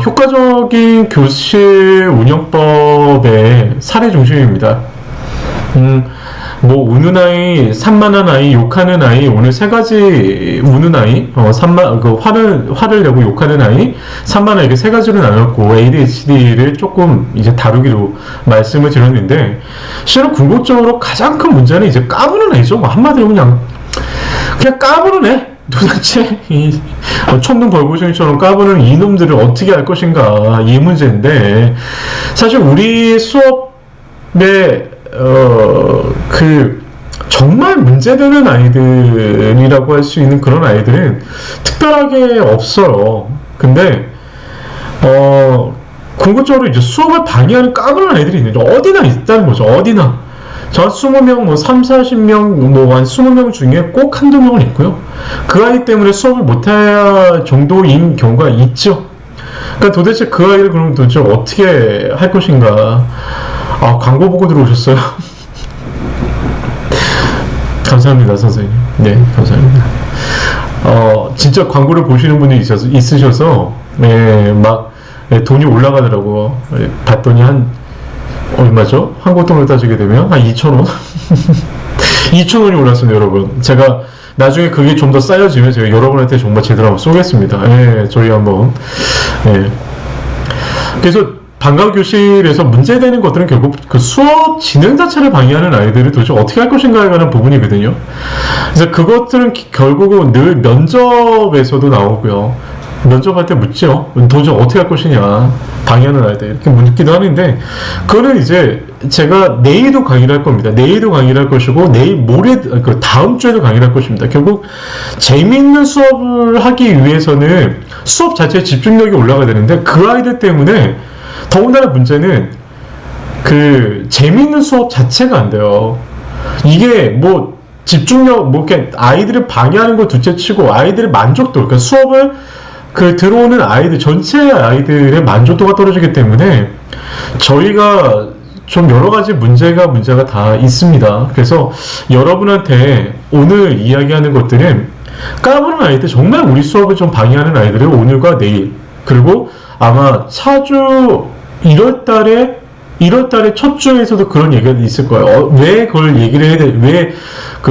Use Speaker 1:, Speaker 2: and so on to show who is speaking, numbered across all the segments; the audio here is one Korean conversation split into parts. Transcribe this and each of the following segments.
Speaker 1: 효과적인 교실 운영법의 사례 중심입니다. 뭐 우는 아이, 산만한 아이, 욕하는 아이, 오늘 세 가지 우는 아이, 화를 내고 욕하는 아이, 산만한 아이, 이렇게 세 가지로 나눴고 ADHD를 조금 이제 다루기로 말씀을 드렸는데, 실은 궁극적으로 가장 큰 문제는 이제 까부는 아이죠. 뭐 한마디로 그냥 까부는 애. 도대체 이 촌눈 벌고쟁이처럼 까부는 이놈들을 어떻게 할 것인가, 이 문제인데, 사실 우리 수업에 정말 문제되는 아이들이라고 할 수 있는 그런 아이들은 특별하게 없어요. 근데 궁극적으로 이제 수업을 방해하는 까부는 아이들이 있는데 어디나 있다는 거죠. 어디나. 저 20명, 뭐 3, 40명, 뭐 한 20명 중에 꼭 한두 명은 있고요. 그 아이 때문에 수업을 못할 정도인 경우가 있죠. 그러니까 도대체 그 아이를 그러면 도대체 어떻게 할 것인가. 광고 보고 들어오셨어요? 감사합니다, 선생님. 네, 감사합니다. 진짜 광고를 보시는 분이 있으셔서, 돈이 올라가더라고요. 봤더니 얼마죠? 한국 돈으로 따지게 되면 한 2,000원? 2,000원이 올랐습니다, 여러분. 제가 나중에 그게 좀 더 쌓여지면 제가 여러분한테 정말 제대로 한번 쏘겠습니다. 저희 한번. 그래서 방과교실에서 문제되는 것들은 결국 그 수업 진행 자체를 방해하는 아이들을 도대체 어떻게 할 것인가에 관한 부분이거든요. 그래서 그것들은 결국은 늘 면접에서도 나오고요. 면접할 때 묻죠. 도대체 어떻게 할 것이냐. 방해하는 아이들. 이렇게 묻기도 하는데, 그거는 이제 제가 내일도 강의를 할 겁니다. 내일도 강의를 할 것이고, 다음 주에도 강의를 할 것입니다. 결국, 재미있는 수업을 하기 위해서는 수업 자체에 집중력이 올라가야 되는데, 그 아이들 때문에 더군다나 문제는 재미있는 수업 자체가 안 돼요. 이게 집중력, 이렇게 아이들을 방해하는 걸 둘째 치고 아이들의 만족도, 그러니까 수업을 들어오는 아이들, 전체 아이들의 만족도가 떨어지기 때문에 저희가 좀 여러 가지 문제가 다 있습니다. 그래서 여러분한테 오늘 이야기하는 것들은 까부는 아이들, 정말 우리 수업을 좀 방해하는 아이들을 오늘과 내일, 그리고 아마 차주 1월달에 첫 주에서도 그런 얘기가 있을 거예요. 왜 그걸 얘기를 해야 돼? 왜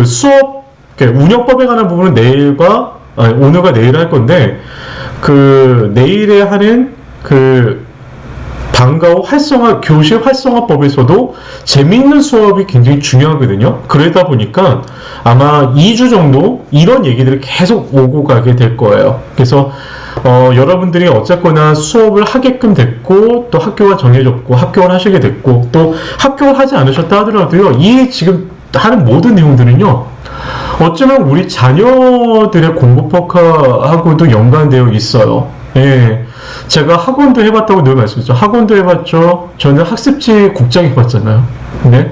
Speaker 1: 수업, 운영법에 관한 부분은 오늘과 내일 할 건데, 내일에 하는 방과후 교실 활성화법에서도 재미있는 수업이 굉장히 중요하거든요. 그러다 보니까 아마 2주 정도 이런 얘기들이 계속 오고 가게 될 거예요. 그래서 여러분들이 어쨌거나 수업을 하게끔 됐고, 또 학교가 정해졌고, 합격을 하시게 됐고, 또 합격을 하지 않으셨다 하더라도요, 이 지금 하는 모든 내용들은요, 어쩌면 우리 자녀들의 공부폭하고도 연관되어 있어요. 제가 학원도 해봤다고 늘 말씀드렸죠. 학원도 해봤죠. 저는 학습지 국장 해봤잖아요. 네.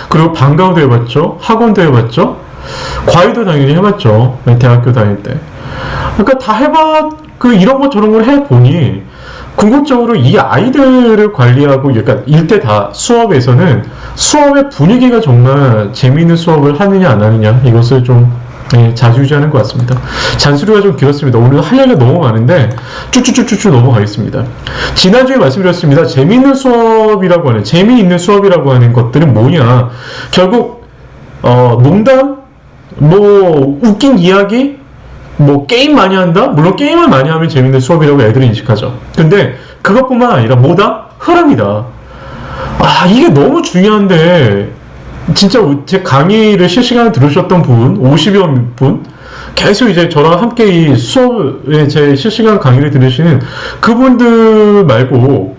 Speaker 1: 그리고 방과후도 해봤죠. 학원도 해봤죠. 과외도 당연히 해봤죠. 대학교 다닐 때. 그러니까 다 이런 거 저런 걸 해보니, 궁극적으로 이 아이들을 관리하고, 그러니까 일대 다 수업에서는 수업의 분위기가 정말 재미있는 수업을 하느냐 안 하느냐, 이것을 좀 자주유지하는 것 같습니다. 잔소리가 좀 길었습니다. 오늘 할 얘기가 너무 많은데 쭉쭉쭉쭉 넘어가겠습니다. 지난주에 말씀드렸습니다. 재미있는 수업이라고 하는 것들은 뭐냐, 결국 농담, 웃긴 이야기, 게임 많이 한다? 물론 게임을 많이 하면 재밌는 수업이라고 애들이 인식하죠. 근데 그것뿐만 아니라 흐름이다. 이게 너무 중요한데, 진짜 제 강의를 실시간에 들으셨던 분, 50여 분, 계속 이제 저랑 함께 이 수업에 제 실시간 강의를 들으시는 그분들 말고,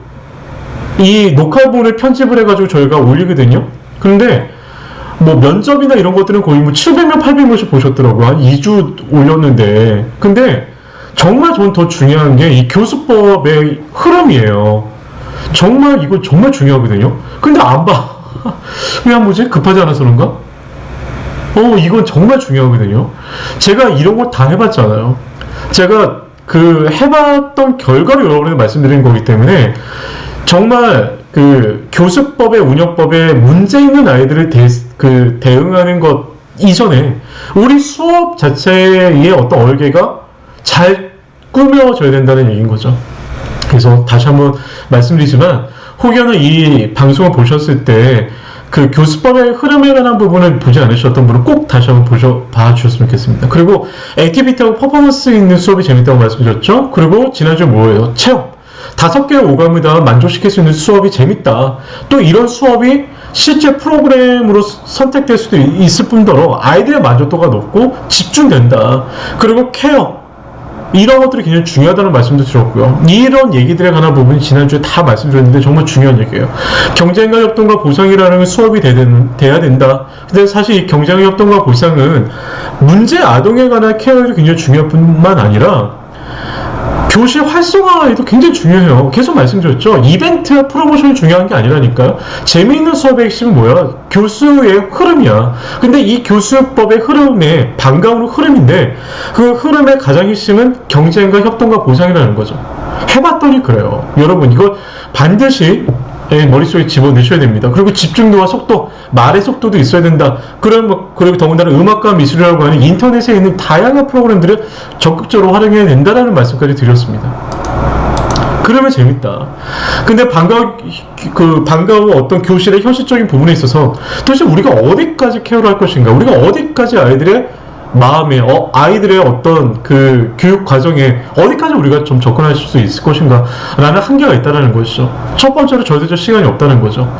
Speaker 1: 이 녹화본을 편집을 해가지고 저희가 올리거든요. 그런데 면접이나 이런 것들은 거의 700명, 800명씩 보셨더라고요. 한 2주 올렸는데. 근데 정말 저는 더 중요한 게 이 교수법의 흐름이에요. 정말 이거 정말 중요하거든요. 근데 안 봐. 왜 안 보지? 급하지 않아서 그런가? 이건 정말 중요하거든요. 제가 이런 걸 다 해봤잖아요. 제가 해봤던 결과를 여러분한테 말씀드린 거기 때문에, 정말 교수법의 운영법에 문제 있는 아이들을 대응하는 것 이전에 우리 수업 자체의 어떤 얼개가 잘 꾸며져야 된다는 얘기인 거죠. 그래서 다시 한번 말씀드리지만 혹여나 이 방송을 보셨을 때 그 교수법의 흐름에 관한 부분을 보지 않으셨던 분은 꼭 다시 한번 봐주셨으면 좋겠습니다. 그리고 액티비티하고 퍼포먼스 있는 수업이 재밌다고 말씀드렸죠. 그리고 지난주 뭐예요? 체험. 5개의 오감을 다 만족시킬 수 있는 수업이 재밌다. 또 이런 수업이 실제 프로그램으로 선택될 수도 있을 뿐더러 아이들의 만족도가 높고 집중된다. 그리고 케어. 이런 것들이 굉장히 중요하다는 말씀도 드렸고요. 이런 얘기들에 관한 부분이 지난주에 다 말씀드렸는데 정말 중요한 얘기예요. 경쟁과 협동과 보상이라는 수업이 돼야 된다. 근데 사실 이 경쟁과 협동과 보상은 문제 아동에 관한 케어에도 굉장히 중요할 뿐만 아니라 교실 활성화에도 굉장히 중요해요. 계속 말씀드렸죠. 이벤트와 프로모션이 중요한 게 아니라니까요. 재미있는 수업의 핵심은 뭐야? 교수의 흐름이야. 근데 이 교수법의 흐름의 반가운 흐름인데 그 흐름의 가장 핵심은 경쟁과 협동과 보상이라는 거죠. 해봤더니 그래요. 여러분 이걸 반드시 머릿속에 집어넣으셔야 됩니다. 그리고 집중도와 속도, 말의 속도도 있어야 된다. 그리고 더군다나 음악과 미술이라고 하는 인터넷에 있는 다양한 프로그램들을 적극적으로 활용해야 된다는 말씀까지 드렸습니다. 그러면 재밌다. 근데 방과후 어떤 교실의 현실적인 부분에 있어서 도대체 우리가 어디까지 케어를 할 것인가? 우리가 어디까지 아이들의 마음에, 아이들의 어떤 그 교육 과정에 어디까지 우리가 좀 접근할 수 있을 것인가 라는 한계가 있다는 것이죠. 첫 번째로 절대적 시간이 없다는 거죠.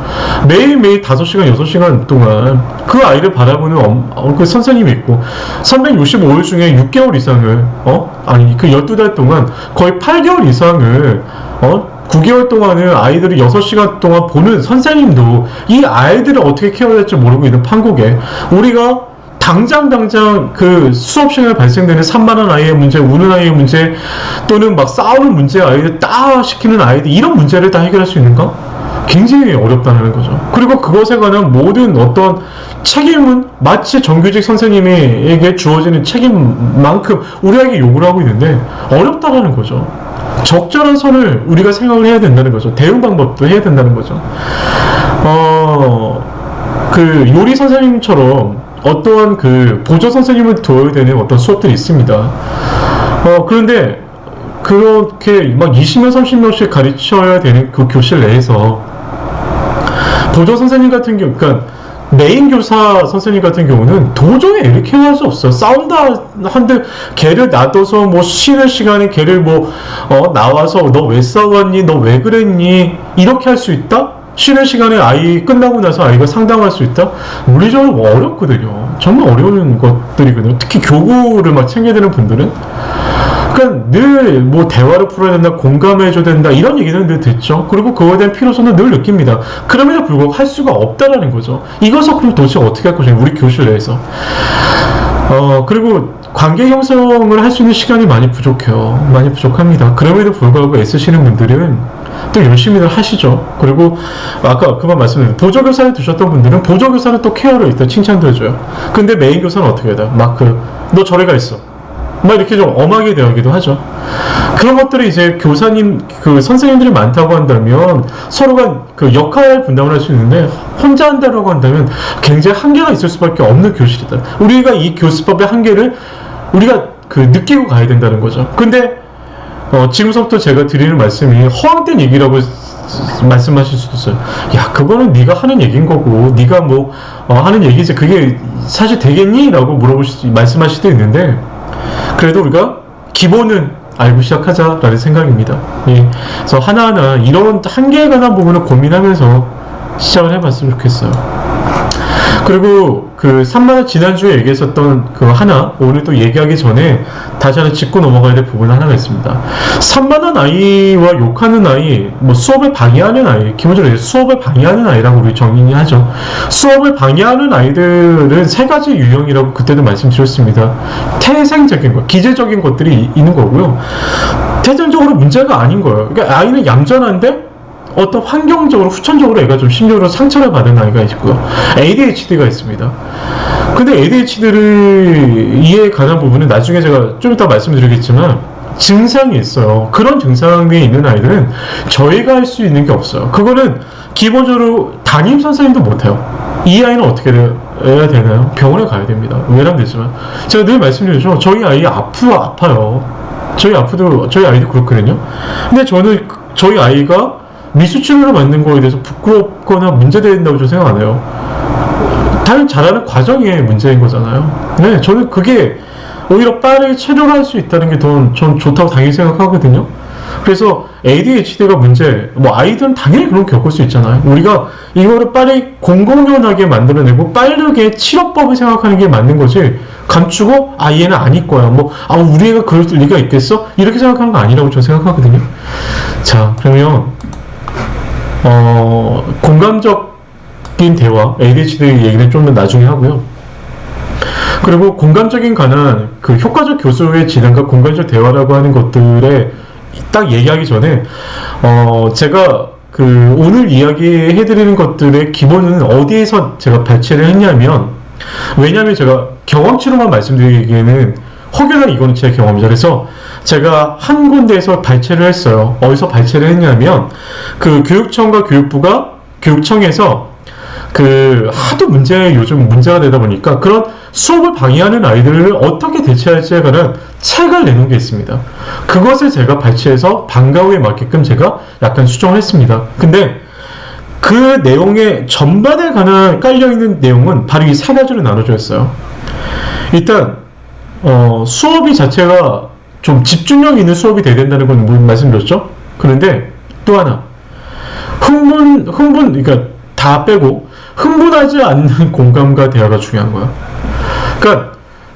Speaker 1: 매일매일 5시간, 6시간 동안 그 아이를 바라보는 그 선생님이 있고 365일 중에 6개월 이상을 그 12달 동안 거의 8개월 이상을 9개월 동안은 아이들을 6시간 동안 보는 선생님도 이 아이들을 어떻게 케어해야 할지 모르고 있는 판국에 우리가 당장 그 수업 시간에 발생되는 산만한 아이의 문제, 우는 아이의 문제, 또는 막 싸우는 문제, 아이들 따 시키는 아이들, 이런 문제를 다 해결할 수 있는가? 굉장히 어렵다는 거죠. 그리고 그것에 관한 모든 어떤 책임은 마치 정규직 선생님에게 주어지는 책임만큼 우리에게 요구를 하고 있는데 어렵다는 거죠. 적절한 선을 우리가 생각을 해야 된다는 거죠. 대응 방법도 해야 된다는 거죠. 그 요리 선생님처럼 어떠한 그 보조 선생님을 둬야 되는 어떤 수업들이 있습니다. 그런데 그렇게 막 20명, 30명씩 가르쳐야 되는 그 교실 내에서 보조 선생님 같은 경우, 그러니까 메인 교사 선생님 같은 경우는 도저히 애를 케어할 수 없어요. 싸운다 한들 걔를 놔둬서 뭐 쉬는 시간에 걔를 나와서 너 왜 싸웠니? 너 왜 그랬니? 이렇게 할 수 있다? 쉬는 시간에 아이 끝나고 나서 아이가 상담할 수 있다? 물리적으로 어렵거든요. 정말 어려운 것들이거든요. 특히 교구를 막 챙겨야 되는 분들은. 그러니까 늘 뭐 대화를 풀어야 된다, 공감해줘야 된다, 이런 얘기는 늘 듣죠. 그리고 그거에 대한 필요성도 늘 느낍니다. 그럼에도 불구하고 할 수가 없다라는 거죠. 이것을 그럼 도대체 어떻게 할 것인가, 우리 교실 내에서. 그리고 관계 형성을 할 수 있는 시간이 많이 부족해요. 많이 부족합니다. 그럼에도 불구하고 애쓰시는 분들은 또 열심히들 하시죠. 그리고 아까 그만 말씀드린 보조교사를 두셨던 분들은 보조교사는 또 케어를 일단 칭찬도 해줘요. 근데 메인 교사는 어떻게 해야 돼? 너 저리 가 있어. 막 이렇게 좀 엄하게 대하기도 하죠. 그런 것들이 이제 교사님, 그 선생님들이 많다고 한다면 서로가 그 역할 분담을 할 수 있는데 혼자 한다고 한다면 굉장히 한계가 있을 수밖에 없는 교실이다. 우리가 이 교수법의 한계를 우리가 느끼고 가야 된다는 거죠. 근데 지금서부터 제가 드리는 말씀이 허황된 얘기라고 말씀하실 수도 있어요. 야, 그거는 네가 하는 얘기인 거고 네가 하는 얘기지 그게 사실 되겠니? 라고 말씀하실 수도 있는데 그래도 우리가 기본은 알고 시작하자라는 생각입니다. 예. 그래서 하나하나 이런 한계에 관한 부분을 고민하면서 시작을 해봤으면 좋겠어요. 그리고 그 3만원 지난주에 얘기했었던 그 하나 오늘 또 얘기하기 전에 다시 하나 짚고 넘어가야 될 부분 하나가 있습니다. 3만원 아이와 욕하는 아이, 수업을 방해하는 아이, 기본적으로 수업을 방해하는 아이라고 우리 정의하죠. 수업을 방해하는 아이들은 3가지 유형이라고 그때도 말씀드렸습니다. 태생적인 것, 기재적인 것들이 있는 거고요. 태생적으로 문제가 아닌 거예요. 그러니까 아이는 얌전한데 어떤 환경적으로, 후천적으로 애가 좀 심리적으로 상처를 받은 아이가 있고요. ADHD가 있습니다. 근데 ADHD를 이해에 관한 부분은 나중에 제가 좀 이따 말씀드리겠지만 증상이 있어요. 그런 증상이 있는 아이들은 저희가 할 수 있는 게 없어요. 그거는 기본적으로 담임 선생님도 못해요. 이 아이는 어떻게 해야 되나요? 병원에 가야 됩니다. 왜냐면 되지만 제가 늘 말씀드리죠. 저희 아이 아파요. 저희 아이도 그렇거든요. 근데 저는 저희 아이가 미술치료를 받는 거에 대해서 부끄럽거나 문제된다고 저는 생각 안 해요. 당연히 잘하는 과정의 문제인 거잖아요. 네, 저는 그게 오히려 빠르게 치료를 할 수 있다는 게 더 전 좋다고 당연히 생각하거든요. 그래서 ADHD가 문제, 뭐 아이들은 당연히 그런 거 겪을 수 있잖아요. 우리가 이거를 빨리 공공연하게 만들어내고 빠르게 치료법을 생각하는 게 맞는 거지, 감추고 얘는 아닐 거야, 우리 애가 그럴 리가 있겠어? 이렇게 생각하는 거 아니라고 저는 생각하거든요. 자, 그러면 공감적인 대화, ADHD 얘기는 좀 더 나중에 하고요. 그리고 공감적인 관한 그 효과적 교수의 진행과 공감적 대화라고 하는 것들에 딱 얘기하기 전에 제가 그 오늘 이야기해드리는 것들의 기본은 어디에서 제가 발췌를 했냐면, 왜냐하면 제가 경험치로만 말씀드리기에는 혹여나 이거는 제 경험이죠. 그래서 제가 한 군데에서 발췌를 했어요. 어디서 발췌를 했냐면 그 교육청과 교육청에서 그 하도 요즘 문제가 되다 보니까 그런 수업을 방해하는 아이들을 어떻게 대체할지에 관한 책을 내놓은 게 있습니다. 그것을 제가 발췌해서 방과후에 맞게끔 제가 약간 수정을 했습니다. 근데 그 내용의 전반에 관한 깔려있는 내용은 바로 이 세 가지로 나눠져 있어요. 일단 수업이 자체가 좀 집중력 있는 수업이 돼야 된다는 건 말씀드렸죠. 그런데 또 하나, 그러니까 다 빼고 흥분하지 않는 공감과 대화가 중요한 거야. 그러니까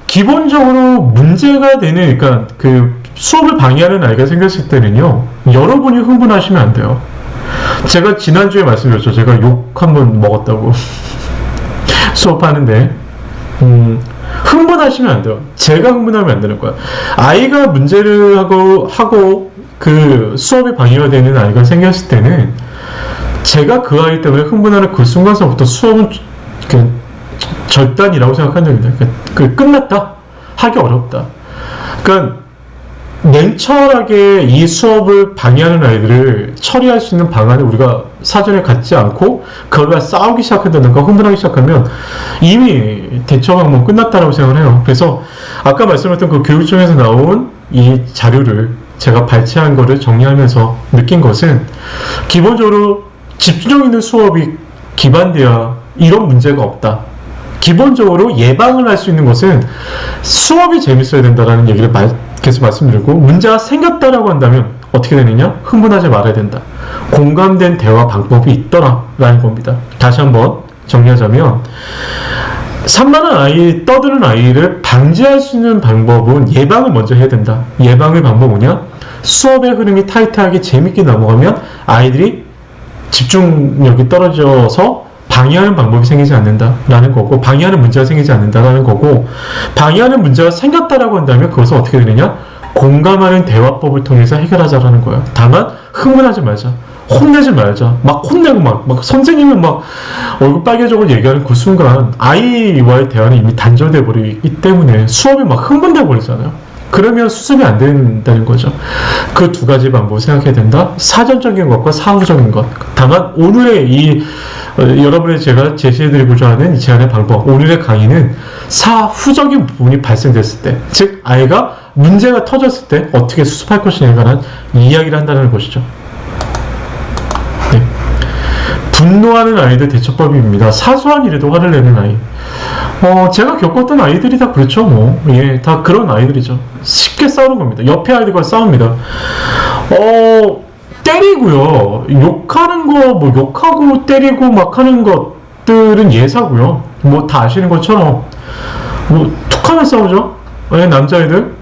Speaker 1: 기본적으로 문제가 되는, 그러니까 그 수업을 방해하는 아이가 생겼을 때는요, 여러분이 흥분하시면 안 돼요. 제가 지난주에 말씀드렸죠. 제가 욕 한번 먹었다고. 수업하는데 흥분하시면 안 돼요. 제가 흥분하면 안 되는 거야. 아이가 문제를 하고 그 수업이 방해가 되는 아이가 생겼을 때는 제가 그 아이 때문에 흥분하는 그 순간서부터 수업은 그냥 절단이라고 생각하는 겁니다. 그 끝났다. 하기 어렵다. 그러니까 냉철하게 이 수업을 방해하는 아이들을 처리할 수 있는 방안을 우리가 사전에 갖지 않고 그걸 싸우기 시작한다든가 흥분하기 시작하면 이미 대처 방법은 끝났다고 생각을 해요. 그래서 아까 말씀드렸던 그 교육청에서 나온 이 자료를 제가 발췌한 거를 정리하면서 느낀 것은, 기본적으로 집중력 있는 수업이 기반돼야 이런 문제가 없다. 기본적으로 예방을 할 수 있는 것은 수업이 재밌어야 된다는 얘기를 계속 말씀드리고, 문제가 생겼다라고 한다면 어떻게 되느냐? 흥분하지 말아야 된다. 공감된 대화 방법이 있더라라는 겁니다. 다시 한번 정리하자면, 산만한 떠드는 아이를 방지할 수 있는 방법은 예방을 먼저 해야 된다. 예방의 방법은 뭐냐? 수업의 흐름이 타이트하게 재밌게 넘어가면 아이들이 집중력이 떨어져서 방해하는 방법이 생기지 않는다라는 거고, 방해하는 문제가 생기지 않는다라는 거고, 방해하는 문제가 생겼다라고 한다면 그것을 어떻게 되느냐? 공감하는 대화법을 통해서 해결하자라는 거예요. 다만 흥분하지 말자. 혼내지 말자. 막 혼내고 막 선생님은 막 얼굴 빨개져고 얘기하는 그 순간 아이와의 대화는 이미 단절돼 버리기 때문에 수업이 막 흥분돼 버리잖아요. 그러면 수습이 안 된다는 거죠. 그 두 가지 방법을 생각해야 된다. 사전적인 것과 사후적인 것. 다만 오늘의 여러분의 제가 제시해드리고자 하는 이 제안의 방법, 오늘의 강의는 사후적인 부분이 발생됐을 때, 즉 아이가 문제가 터졌을 때 어떻게 수습할 것이냐에 관한 이야기를 한다는 것이죠. 네. 분노하는 아이들 대처법입니다. 사소한 일에도 화를 내는 아이. 제가 겪었던 아이들이 다 그렇죠, 다 그런 아이들이죠. 쉽게 싸우는 겁니다. 옆에 아이들과 싸웁니다. 때리고요. 욕하는 거, 욕하고 때리고 막 하는 것들은 예사고요. 다 아시는 것처럼, 툭 하면 싸우죠. 남자애들.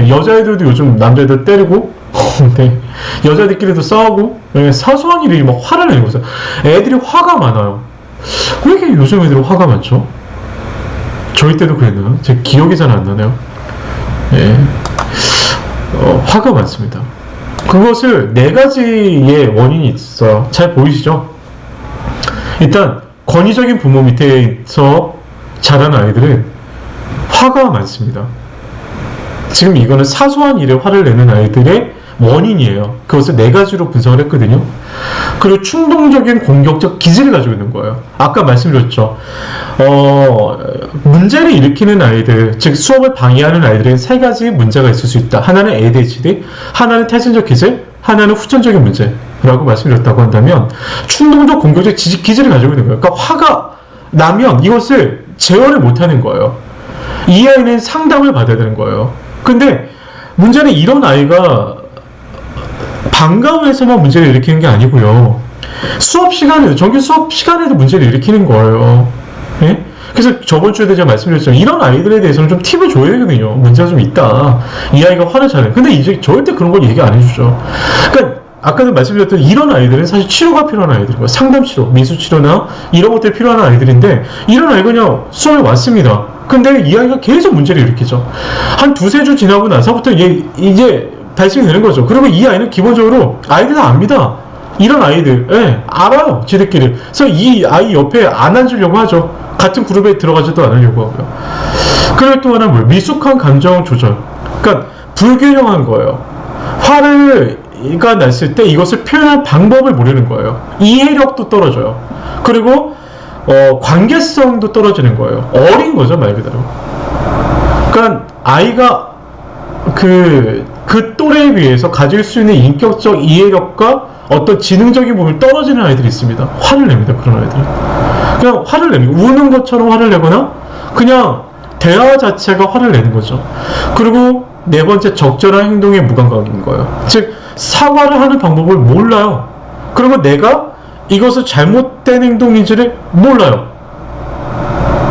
Speaker 1: 여자애들도 요즘 남자애들 때리고, 네. 여자들끼리도 싸우고, 사소한 일이 막 화를 내는 거죠. 애들이 화가 많아요. 왜 이렇게 요즘 애들이 화가 많죠? 저희 때도 그랬나요? 제 기억이 잘 안 나네요. 화가 많습니다. 그것을 네 가지의 원인이 있어요. 잘 보이시죠? 일단 권위적인 부모 밑에서 자란 아이들은 화가 많습니다. 지금 이거는 사소한 일에 화를 내는 아이들의 원인이에요. 그것을 네 가지로 분석을 했거든요. 그리고 충동적인 공격적 기질을 가지고 있는 거예요. 아까 말씀드렸죠. 문제를 일으키는 아이들, 즉 수업을 방해하는 아이들은 세 가지 문제가 있을 수 있다. 하나는 ADHD, 하나는 태생적 기질, 하나는 후천적인 문제라고 말씀드렸다고 한다면 충동적 공격적 기질을 가지고 있는 거예요. 그러니까 화가 나면 이것을 제어를 못하는 거예요. 이 아이는 상담을 받아야 되는 거예요. 근데 문제는 이런 아이가 방과후에서만 문제를 일으키는 게 아니고요. 수업 시간에도, 정규 수업 시간에도 문제를 일으키는 거예요. 예? 그래서 저번 주에도 제가 말씀드렸죠. 이런 아이들에 대해서는 좀 팁을 줘야 되거든요. 문제가 좀 있다. 이 아이가 화를 잘 내. 근데 이제 절대 그런 걸 얘기 안 해주죠. 그러니까 아까도 말씀드렸던 이런 아이들은 사실 치료가 필요한 아이들이고 상담 치료, 미술 치료나 이런 것들이 필요한 아이들인데 이런 아이가 그냥 수업에 왔습니다. 근데 이 아이가 계속 문제를 일으키죠. 한 두세 주 지나고 나서부터 이제 발생이 되는 거죠. 그리고 이 아이는 기본적으로 아이들 다 압니다. 이런 아이들, 예, 알아요. 지들끼리. 그래서 이 아이 옆에 안 앉으려고 하죠. 같은 그룹에 들어가지도 않으려고 하고요. 그리고 또 하나는 뭐예요? 미숙한 감정 조절. 그러니까 불균형한 거예요. 화가 났을 때 이것을 표현할 방법을 모르는 거예요. 이해력도 떨어져요. 그리고 관계성도 떨어지는 거예요. 어린 거죠, 말 그대로. 그러니까 아이가 그 또래에 비해서 가질 수 있는 인격적 이해력과 어떤 지능적인 부분이 떨어지는 아이들이 있습니다. 화를 냅니다, 그런 아이들은. 그냥 화를 냅니다. 우는 것처럼 화를 내거나 그냥 대화 자체가 화를 내는 거죠. 그리고 네 번째, 적절한 행동에 무감각인 거예요. 즉 사과를 하는 방법을 몰라요. 그리고 내가 이것을 잘못된 행동인지를 몰라요.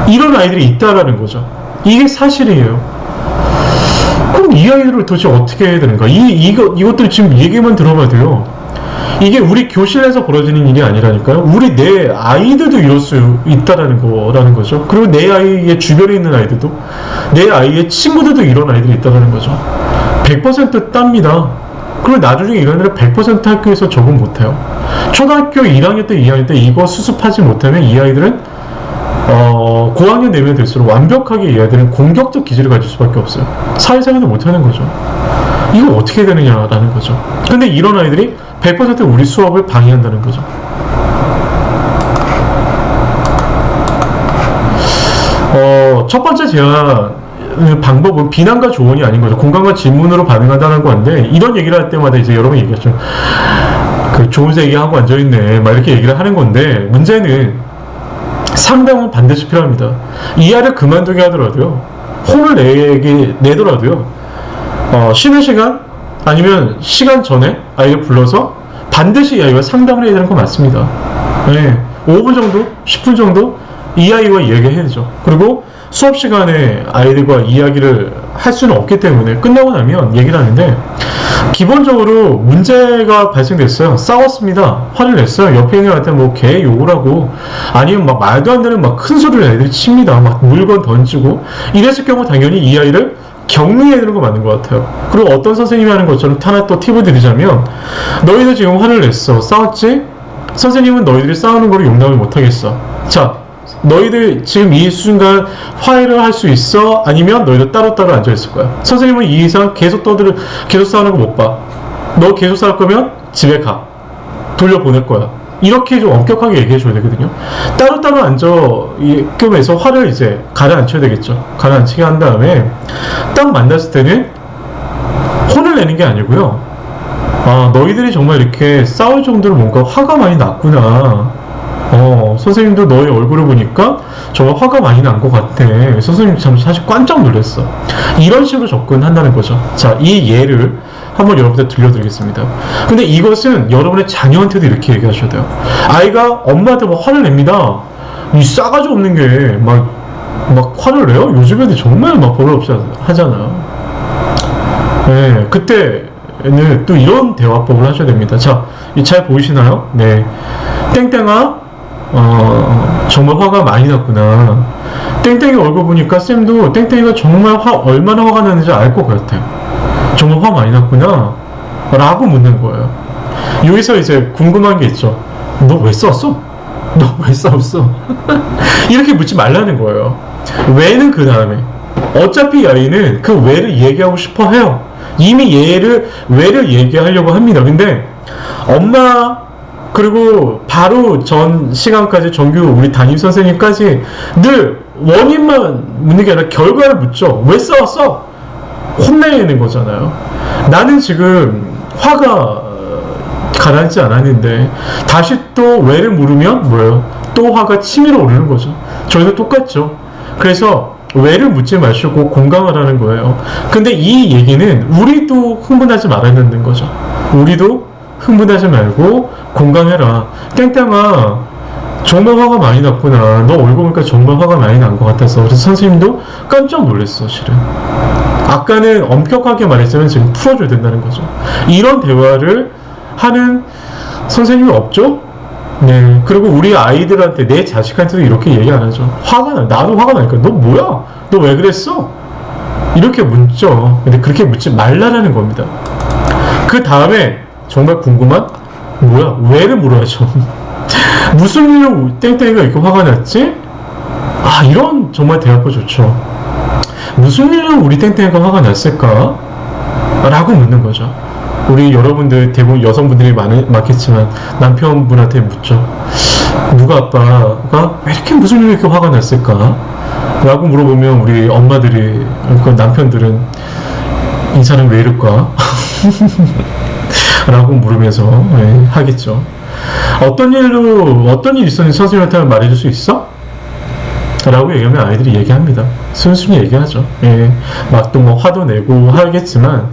Speaker 1: 이런 아이들이 있다라는 거죠. 이게 사실이에요. 그럼 이 아이들을 도대체 어떻게 해야 되는가? 이것들 지금 얘기만 들어봐도요. 이게 우리 교실에서 벌어지는 일이 아니라니까요. 내 아이들도 이럴 수 있다라는 거죠. 그리고 내 아이의 주변에 있는 아이들도, 내 아이의 친구들도 이런 아이들이 있다라는 거죠. 100% 땁니다. 그리고 나중에 이런 애들 100% 학교에서 적응 못해요. 초등학교 1학년 때, 2학년 때 이거 수습하지 못하면 이 아이들은 고학년 되면 될수록 완벽하게 이 아이들은 공격적 기질을 가질 수밖에 없어요. 사회생활도 못하는 거죠. 이거 어떻게 해야 되느냐라는 거죠. 근데 이런 아이들이 100% 우리 수업을 방해한다는 거죠. 첫 번째 제안 방법은 비난과 조언이 아닌 거죠. 공감과 질문으로 반응한다는 건데, 이런 얘기를 할 때마다 이제 여러분 얘기하죠. 그 좋은 얘기하고 앉아있네, 막 이렇게 얘기를 하는 건데, 문제는 상담은 반드시 필요합니다. 이 아이를 그만두게 하더라도요, 혼을 내더라도요, 쉬는 시간 아니면 시간 전에 아이를 불러서 반드시 이 아이와 상담을 해야 되는 건 맞습니다. 네, 5분 정도, 10분 정도 이 아이와 이야기해야 되죠. 그리고 수업 시간에 아이들과 이야기를 할 수는 없기 때문에 끝나고 나면 얘기를 하는데, 기본적으로 문제가 발생됐어요. 싸웠습니다. 화를 냈어요. 옆에 있는 애한테 뭐 개 욕을 하고, 아니면 막 말도 안 되는 막 큰 소리를 애들이 칩니다. 막 물건 던지고. 이랬을 경우 당연히 이 아이를 격리해야 되는 거 맞는 것 같아요. 그리고 어떤 선생님이 하는 것처럼 하나 또 팁을 드리자면, 너희들 지금 화를 냈어. 싸웠지? 선생님은 너희들이 싸우는 거를 용납을 못하겠어. 자, 너희들 지금 이 순간 화해를 할 수 있어? 아니면 너희들 따로따로 앉아있을 거야. 선생님은 이 이상 계속 싸우는 거 못 봐. 너 계속 싸울 거면 집에 가. 돌려보낼 거야. 이렇게 좀 엄격하게 얘기해줘야 되거든요. 따로따로 앉아있으면서 화를 이제 가라앉혀야 되겠죠. 가라앉히게 한 다음에 딱 만났을 때는 혼을 내는 게 아니고요. 아, 너희들이 정말 이렇게 싸울 정도로 뭔가 화가 많이 났구나. 선생님도 너의 얼굴을 보니까 정말 화가 많이 난 것 같아. 선생님 참 사실 깜짝 놀랐어. 이런 식으로 접근한다는 거죠. 자, 이 예를 한번 여러분들 들려드리겠습니다. 근데 이것은 여러분의 자녀한테도 이렇게 얘기하셔야 돼요. 아이가 엄마한테 막 화를 냅니다. 이 싸가지 없는 게 막 화를 내요? 요즘 애들 정말 막 버릇없이 하잖아요. 네, 그때는 또 이런 대화법을 하셔야 됩니다. 자, 잘 보이시나요? 네. 땡땡아, 정말 화가 많이 났구나. 땡땡이 얼굴 보니까 쌤도 땡땡이가 정말 얼마나 화가 났는지 알 것 같아요. 정말 화 많이 났구나 라고 묻는 거예요. 여기서 이제 궁금한 게 있죠. 너 왜 싸웠어? 너 왜 싸웠어? 이렇게 묻지 말라는 거예요. 왜는 그 다음에, 어차피 여인은 그 왜를 얘기하고 싶어 해요. 이미 왜를 얘기하려고 합니다. 근데 엄마, 그리고 바로 전 시간까지 정규 우리 담임 선생님까지 늘 원인만 묻는 게 아니라 결과를 묻죠. 왜 싸웠어? 혼내는 거잖아요. 나는 지금 화가 가라앉지 않았는데 다시 또 왜를 물으면 뭐예요? 또 화가 치밀어 오르는 거죠. 저희도 똑같죠. 그래서 왜를 묻지 마시고 공감하라는 거예요. 근데 이 얘기는 우리도 흥분하지 말아야 되는 거죠. 우리도 흥분하지 말고 공감해라. 땡땡아, 정말 화가 많이 났구나. 너 얼굴 보니까 정말 화가 많이 난 것 같아서. 그래서 선생님도 깜짝 놀랐어, 실은. 아까는 엄격하게 말했지만 지금 풀어줘야 된다는 거죠. 이런 대화를 하는 선생님이 없죠? 네. 그리고 우리 아이들한테, 내 자식한테도 이렇게 얘기 안 하죠. 화가 나. 나도 화가 나니까. 너 뭐야? 너 왜 그랬어? 이렇게 묻죠. 근데 그렇게 묻지 말라라는 겁니다. 그 다음에 정말 궁금한 뭐야? 왜를 물어야죠. 무슨 일로 땡땡이가 이렇게 화가 났지? 아, 이런 정말 대화가 좋죠. 무슨 일로 우리 땡땡이가 화가 났을까? 라고 묻는 거죠. 우리 여러분들 대부분 여성분들이 많겠지만 남편분한테 묻죠. 누가 아빠가 왜 이렇게 무슨 일로 이렇게 화가 났을까? 라고 물어보면 우리 엄마들이, 그러니까 남편들은 이 사람 왜 이럴까? 라고 물으면서 하겠죠. 어떤 일 있었는지 선생님한테 말해줄 수 있어? 라고 얘기하면 아이들이 얘기합니다. 순순히 얘기하죠. 막 또 뭐 화도 내고 하겠지만,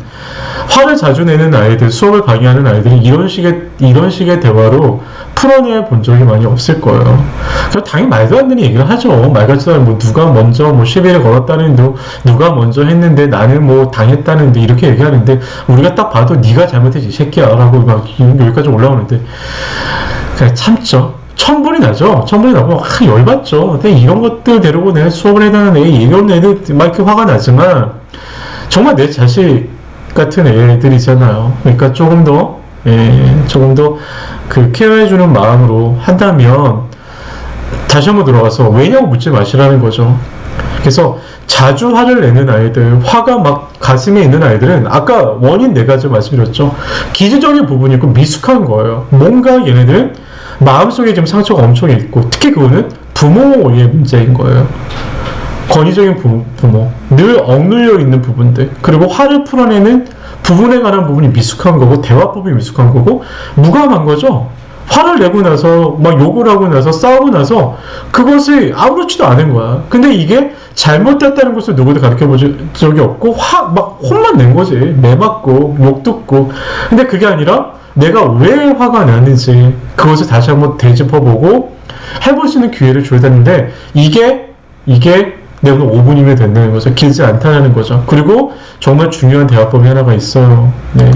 Speaker 1: 화를 자주 내는 아이들, 수업을 방해하는 아이들이 이런 식의 대화로 풀어내 본 적이 많이 없을 거예요. 그래서 당연히 말도 안 되는 얘기를 하죠. 말 같지도 않은 뭐 누가 먼저 뭐 시비를 걸었다는데, 누가 먼저 했는데 나는 뭐 당했다는데 이렇게 얘기하는데, 우리가 딱 봐도 네가 잘못했지 이 새끼야 라고 막 여기까지 올라오는데 그냥 참죠. 천불이 나죠. 천불이 나고 열받죠. 근데 이런 것들 데리고 내가 수업을 해다는 애, 얘기 없는 애들 막 이렇게 화가 나지만 정말 내 자식 같은 애들이잖아요. 그러니까 조금 더 그 케어해주는 마음으로 한다면, 다시 한번 들어가서 왜냐고 묻지 마시라는 거죠. 그래서 자주 화를 내는 아이들, 화가 막 가슴에 있는 아이들은 아까 원인 4가지 말씀드렸죠. 기저적인 부분이 있고 미숙한 거예요. 뭔가 얘네들은 마음속에 지금 상처가 엄청 있고, 특히 그거는 부모의 문제인 거예요. 권위적인 부모, 늘 억눌려 있는 부분들, 그리고 화를 풀어내는 부분에 관한 부분이 미숙한 거고, 대화법이 미숙한 거고, 무감한 거죠. 화를 내고 나서 막 욕을 하고 나서 싸우고 나서 그것이 아무렇지도 않은 거야. 근데 이게 잘못됐다는 것을 누구도 가르쳐 본 적이 없고, 막 혼만 낸 거지. 매 맞고 욕 듣고. 근데 그게 아니라 내가 왜 화가 나는지 그것을 다시 한번 되짚어보고 해볼 수 있는 기회를 줘야 되는데, 이게 내 오늘 5분이면 된다는 거죠. 길지 않다는 거죠. 그리고 정말 중요한 대화법이 하나가 있어요. 네.